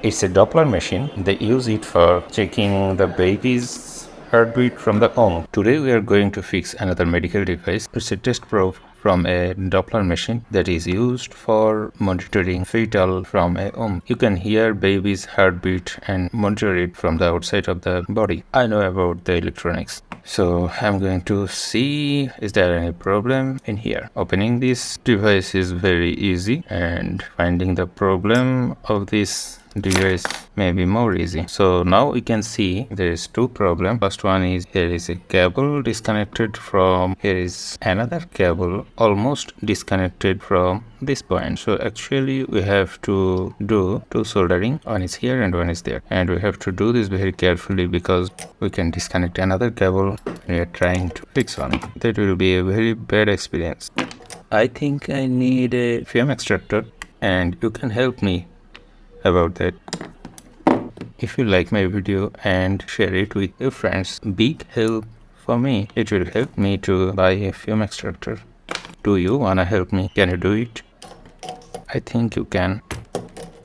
It's a Doppler machine. They use it for checking the baby's heartbeat from the womb. Today we are going to fix another medical device. It's a test probe from a Doppler machine that is used for monitoring fetal from a womb. You can hear baby's heartbeat and monitor it from the outside of the body. I know about the electronics. So I'm going to see is there any problem in here. Opening this device is very easy and finding the problem of this device may be more easy. So now we can see there is two problems. First one is here is a cable disconnected from, here is another cable almost disconnected from this point. So actually we have to do two soldering. One is here and one is there, and we have to do this very carefully because we can disconnect another cable we are trying to fix on. That will be a very bad experience. I think I need a film extractor and you can help me about that. If you like my video and share it with your friends, big help for me. It will help me to buy a film extractor. Do you wanna help me? Can you do it? I think you can.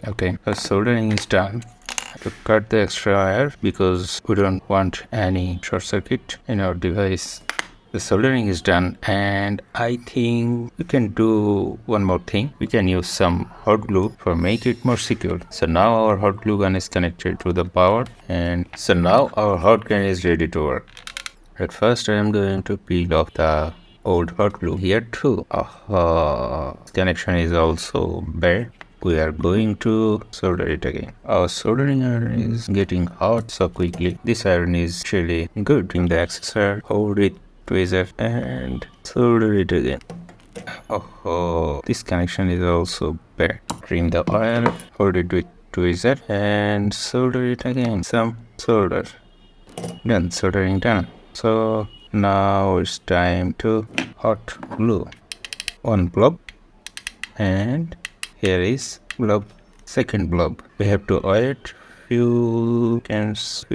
Okay, the soldering is done. To cut the extra wire because we don't want any short circuit in our device. The soldering is done, and I think we can do one more thing. We can use some hot glue for make it more secure. So now our hot glue gun is connected to the power, and so now our hot gun is ready to work. At first I am going to peel off the old hot glue here too. Connection is also bad. We are going to solder it again. Our soldering iron is getting hot so quickly. This iron is really good. In the accessor, hold it, twist it and solder it again. This connection is also bad. Trim the oil, hold it with tweezer and solder it again. Some solder. Done, soldering done. So now it's time to hot glue. One blob and here is blob, second blob. We have to wait few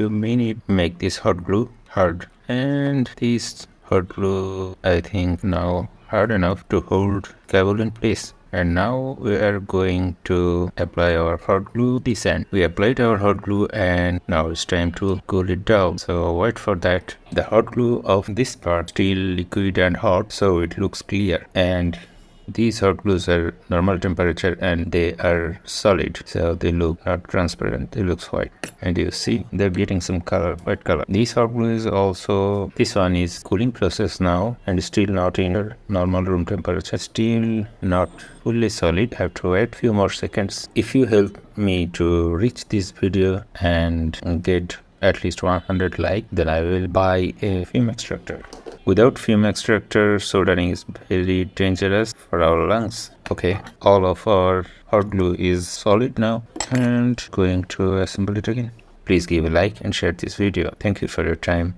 minutes, make this hot glue hard. And this hot glue I think now hard enough to hold cable in place. And now we are going to apply our hot glue this end. We applied our hot glue and now it's time to cool it down. So wait for that. The hot glue of this part still liquid and hot, so it looks clear. And these hot glues are normal temperature and they are solid, so they look not transparent, they look white. And you see they're getting some color, white color. This hot glue is also, this one is cooling process now and still not in normal room temperature, still not fully solid. Have to wait few more seconds. If you help me to reach this video and get at least 100 likes, then I will buy a film extractor. Without film extractor, soldering is very dangerous for our lungs. Okay, all of our hot glue is solid now and going to assemble it again. Please give a like and share this video. Thank you for your time.